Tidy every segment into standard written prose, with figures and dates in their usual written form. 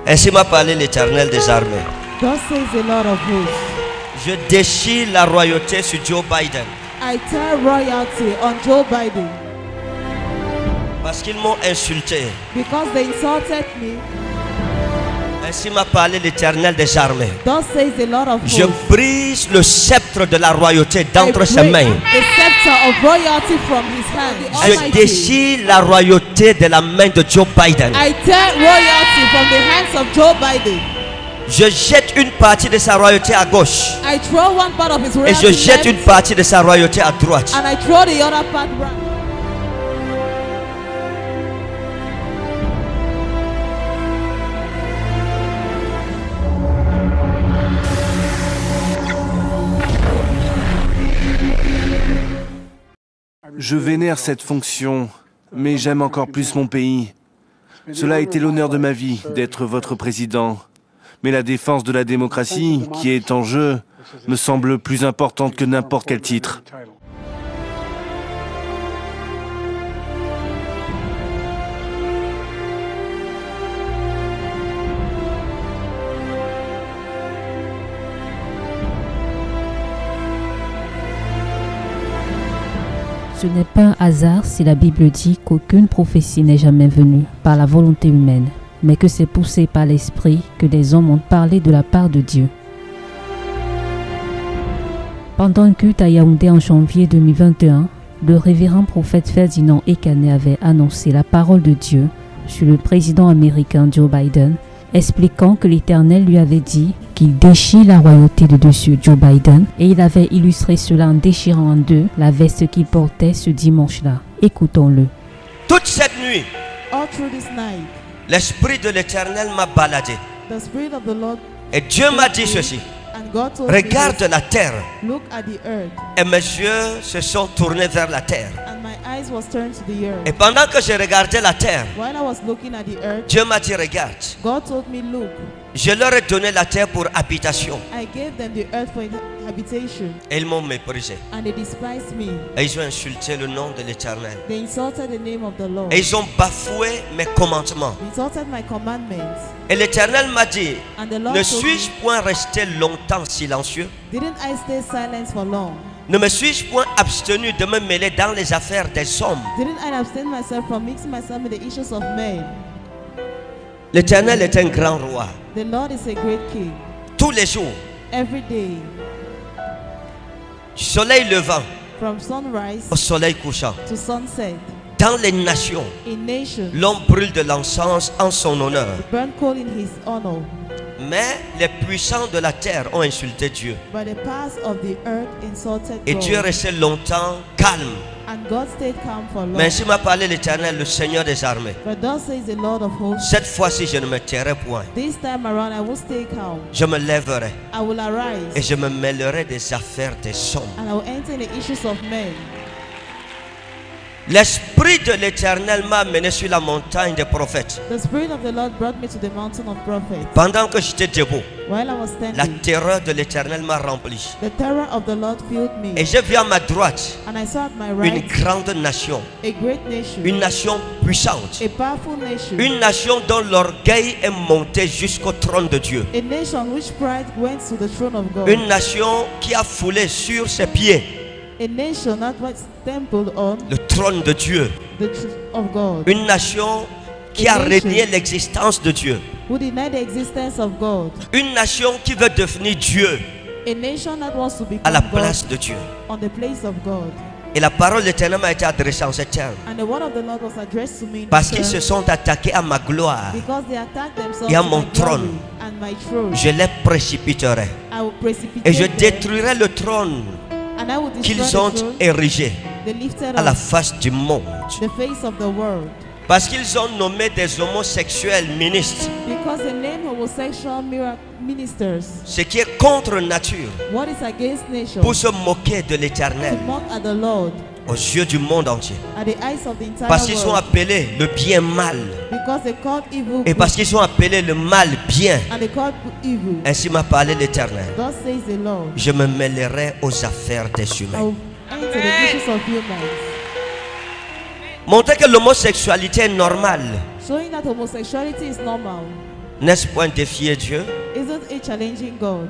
Ainsi m'a parlé l'Éternel des armées. Thus says the Lord of hosts. Je déchire la royauté sur Joe Biden. I tear royalty on Joe Biden Parce qu'ils m'ont insulté. because they insulted me. Ainsi m'a parlé l'Éternel des armées. Thus says the Lord of Je hosts. brise le sceptre de la royauté d'entre ses break mains. the scepter of royalty from his hand. The Je Almighty. déchire la royauté de la main de Joe Biden. I tear royalty from the hands of Joe Biden. Je jette une partie de sa royauté à gauche. I throw one part of his Et royalty je jette left, une partie de sa royauté à droite. and I throw the other part right. Je vénère cette fonction, mais j'aime encore plus mon pays. Cela a été l'honneur de ma vie d'être votre président. Mais la défense de la démocratie, qui est en jeu, me semble plus importante que n'importe quel titre. Ce n'est pas un hasard si la Bible dit qu'aucune prophétie n'est jamais venue par la volonté humaine, mais que c'est poussé par l'Esprit que les hommes ont parlé de la part de Dieu. Pendant un culte à Yaoundé en janvier 2021, le révérend prophète Ferdinand Ekane avait annoncé la parole de Dieu sur le président américain Joe Biden, expliquant que l'Éternel lui avait dit qu'il déchire la royauté de dessus Joe Biden, et il avait illustré cela en déchirant en deux la veste qu'il portait ce dimanche-là. Écoutons-le. Toute cette nuit, All through this night, l'Esprit de l'Éternel m'a baladé. the Spirit of the Lord Et Dieu m'a dit ceci. and God told Regarde me, la terre. look at the earth, Et mes yeux se sont tournés vers la terre. and my eyes was turned to the earth. Et pendant que je regardais la terre, While I was looking at the earth, Dieu m'a dit, regarde, God told me, look, je leur ai donné la terre pour habitation. I gave them the earth for habitation, Et ils m'ont méprisé. and they despised me. Et ils ont insulté le nom de l'Éternel. They insulted the name of the Lord. Et ils ont bafoué mes commandements. They insulted my commandments. Et l'Éternel m'a dit, And the Lord ne told suis-je me, point resté longtemps silencieux? didn't I stay silent for long? Ne me suis-je point abstenu de me mêler dans les affaires des hommes? Didn't I abstain myself from mixing myself with the issues of men? L'Éternel est un grand roi. The Lord is a great king. Tous les jours, Every day, du soleil levant from sunrise au soleil couchant, to sunset, dans les nations, in nations, l'homme brûle de l'encens en son honneur. burn coal in his honor. Mais les puissants de la terre ont insulté Dieu. But the powers of the earth insulted Et Dieu est God. resté longtemps calme. And God stayed calm for long. Mais ainsi m'a parlé l'Éternel, le Seigneur des armées. But thus says the Lord of hosts, Cette fois-ci, je ne me tairai point. this time around I will stay calm. Je me lèverai I will arise, et je me mêlerai des affaires des hommes. and I will enter in the issues of men. L'Esprit de l'Éternel m'a amené sur la montagne des prophètes. The Spirit of the Lord brought me to the mountain of prophets. Pendant que j'étais debout, While I was la standing, terreur de l'Éternel m'a rempli. the terror of the Lord filled me. Et j'ai vu à ma droite And I saw at my une right grande nation, a great nation, une nation puissante, a powerful nation, une nation dont l'orgueil est monté jusqu'au trône de Dieu, a nation which pride went to the throne of God, une nation qui a foulé sur ses pieds a nation that was templed on le trône de Dieu, the truth of God, une nation qui a renié l'existence de Dieu, who denied the existence of God, une nation qui veut devenir Dieu a nation that wants to à la become place God de Dieu. on the place of God. Et la parole de l'Éternel m'a été adressée en ces termes. And the word of the Lord was addressed to me in Parce this qu'ils se term, sont attaqués à ma gloire, because they attacked themselves et à to mon my glory trône. and my throne. je les précipiterai. I will precipitate Et je them, détruirai le trône and I will destroy qu'ils ont the throne érigé they lifted à la up, face du monde. the face of the world. Parce qu'ils ont nommé des homosexuels ministres, Because they name homosexual ministers, ce qui est contre nature, what is against nation, pour se moquer de to l'Éternel mock at the Lord, aux yeux du monde entier. at the eyes of the entire Parce qu'ils sont world. appelés le bien mal, Because they called evil et parce good, qu'ils sont appelés le mal bien. and they called good evil. Ainsi m'a parlé l'Éternel. Thus says the Lord, Je me mêlerai aux affaires des I humains. will enter the issues of humans. Montrer que l'homosexualité est normale Showing that homosexuality is normal N'est-ce point défier Dieu? Isn't it challenging God?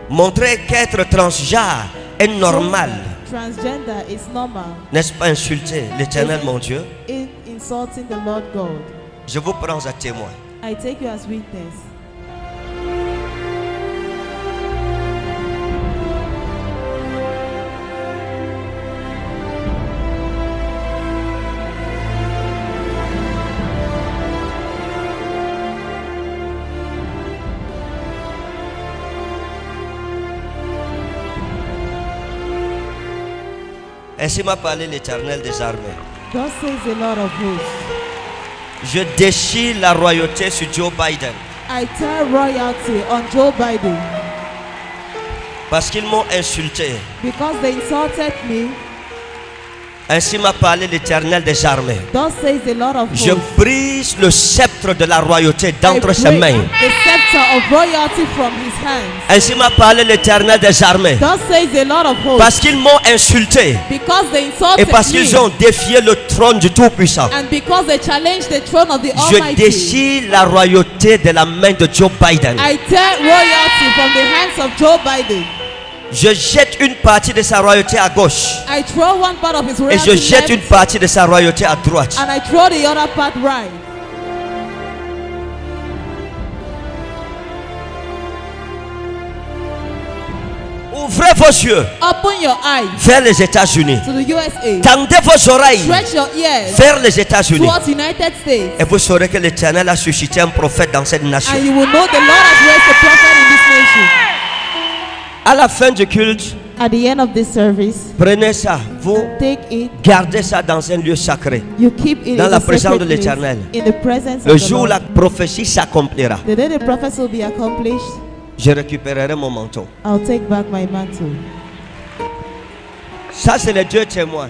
Montrer qu'être transgenre est normal. Transgender is normal. N'est-ce pas insulter l'Éternel mon Dieu? In insulting the Lord God. Je vous prends à témoin. I take you as witness. Ainsi m'a parlé l'Éternel des armées. God says the Lord of hosts. Je déchire la royauté sur Joe Biden. I tear royalty on Joe Biden. Parce qu'ils m'ont insulté. Because they insulted me. Ainsi m'a parlé l'Éternel des armées. God says the Lord of hosts. Je brise le sceptre de la royauté d'entre ses mains. The scepter of royalty from his hands. Ainsi m'a parlé l'Éternel des armées. God says the Lord of hosts. Parce qu'ils m'ont insulté. Because they insulted Et parce qu'ils ont défié le trône du Tout-Puissant. And because they challenged the throne of the Je Almighty. déchire la royauté de la main de Joe Biden. I tear royalty from the hands of Joe Biden. Je jette une partie de sa royauté à gauche. I throw one part of his Et royalty je jette une left, partie de sa royauté à droite. and I throw the other part right. Ouvrez vos yeux Open your eyes vers les États-Unis. to the USA. Tendez vos oreilles Stretch your ears vers les États-Unis. towards United States. Et vous saurez que l'Éternel a suscité un prophète dans cette nation. And you will know the Lord has raised a prophet in this nation. À la fin du culte, At the end of this service, prenez ça, vous take it. gardez ça dans un lieu sacré. You keep it Dans in la the présence sacred de place, l'Éternel. in the presence Le of the jour où la Lord. prophétie s'accomplira, The day the prophecy will be accomplished, je récupérerai mon manteau. I'll take back my mantle. Ça, c'est les deux témoins.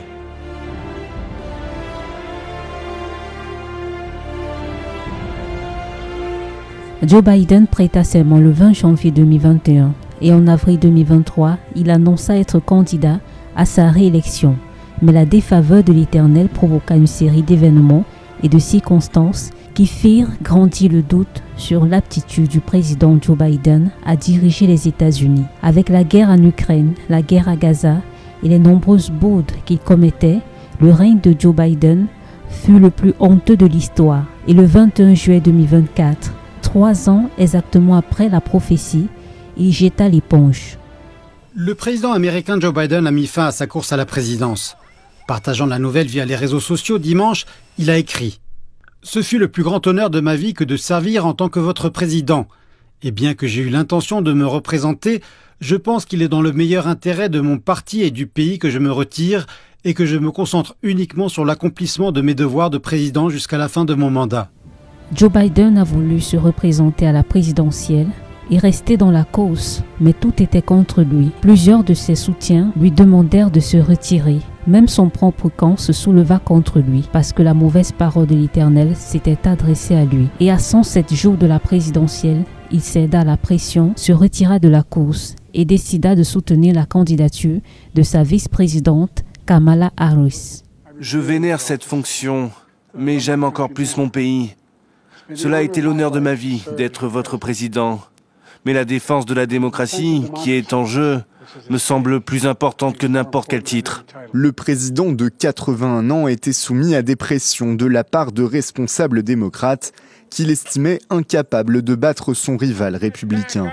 Joe Biden prêta serment le 20 janvier 2021 et en avril 2023, il annonça être candidat à sa réélection. Mais la défaveur de l'Éternel provoqua une série d'événements et de circonstances qui firent grandir le doute sur l'aptitude du président Joe Biden à diriger les États-Unis. Avec la guerre en Ukraine, la guerre à Gaza et les nombreuses boudes qu'il commettait, le règne de Joe Biden fut le plus honteux de l'histoire. Et le 21 juillet 2024, 3 ans exactement après la prophétie, il jeta l'éponge. Le président américain Joe Biden a mis fin à sa course à la présidence. Partageant la nouvelle via les réseaux sociaux dimanche, il a écrit « Ce fut le plus grand honneur de ma vie que de servir en tant que votre président. Et bien que j'ai eu l'intention de me représenter, je pense qu'il est dans le meilleur intérêt de mon parti et du pays que je me retire et que je me concentre uniquement sur l'accomplissement de mes devoirs de président jusqu'à la fin de mon mandat. » Joe Biden a voulu se représenter à la présidentielle et rester dans la cause, mais tout était contre lui. Plusieurs de ses soutiens lui demandèrent de se retirer. Même son propre camp se souleva contre lui parce que la mauvaise parole de l'Éternel s'était adressée à lui. Et à 107 jours de la présidentielle, il céda à la pression, se retira de la course et décida de soutenir la candidature de sa vice-présidente Kamala Harris. Je vénère cette fonction, mais j'aime encore plus mon pays. Cela a été l'honneur de ma vie d'être votre président. Mais la défense de la démocratie, qui est en jeu, me semble plus importante que n'importe quel titre. Le président de 81 ans était soumis à des pressions de la part de responsables démocrates qu'il estimait incapable de battre son rival républicain.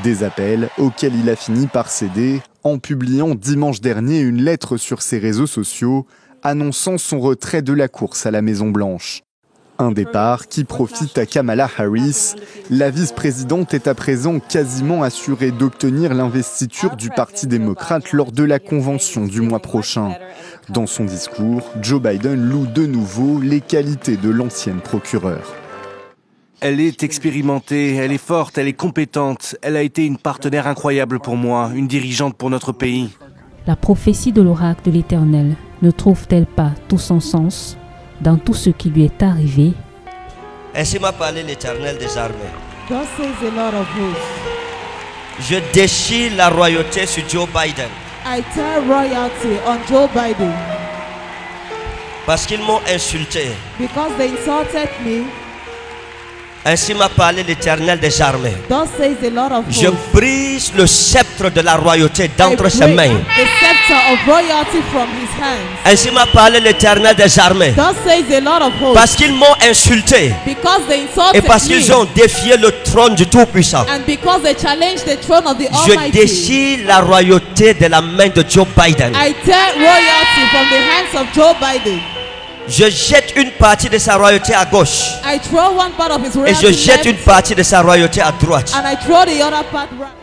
Des appels auxquels il a fini par céder en publiant dimanche dernier une lettre sur ses réseaux sociaux annonçant son retrait de la course à la Maison-Blanche. Un départ qui profite à Kamala Harris. La vice-présidente est à présent quasiment assurée d'obtenir l'investiture du Parti démocrate lors de la convention du mois prochain. Dans son discours, Joe Biden loue de nouveau les qualités de l'ancienne procureure. Elle est expérimentée, elle est forte, elle est compétente. Elle a été une partenaire incroyable pour moi, une dirigeante pour notre pays. La prophétie de l'oracle de l'Éternel ne trouve-t-elle pas tout son sens dans tout ce qui lui est arrivé? Ainsi m'a parlé l'Éternel des armées. God says the Lord of hosts. Je déchire la royauté sur Joe Biden. I tear royalty on Joe Biden. Parce qu'ils m'ont insulté. Because they insulted me. Ainsi m'a parlé l'Éternel des armées. Thus says the Lord of Je hosts. brise le sceptre de la royauté d'entre ses break mains. the scepter of royalty from his hands. Ainsi m'a parlé l'Éternel des armées. Thus says the Lord of hosts. Parce qu'ils m'ont insulté Because they et insulted parce me, qu'ils ont défié le trône du Tout-Puissant. and because they challenged the throne of the Je Almighty, déchire la royauté de la main de Joe Biden. I tear royalty from the hands of Joe Biden. Je jette une partie de sa royauté à gauche I throw one part of his et royalty je jette une left, partie de sa royauté à droite. and I throw the other part right.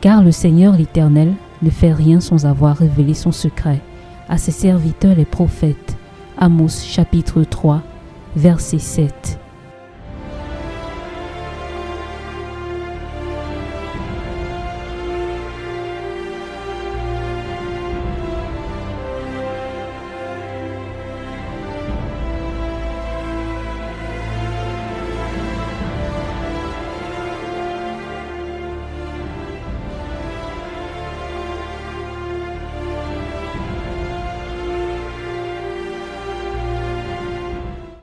Car le Seigneur l'Éternel ne fait rien sans avoir révélé son secret à ses serviteurs les prophètes. Amos chapitre 3, verset 7.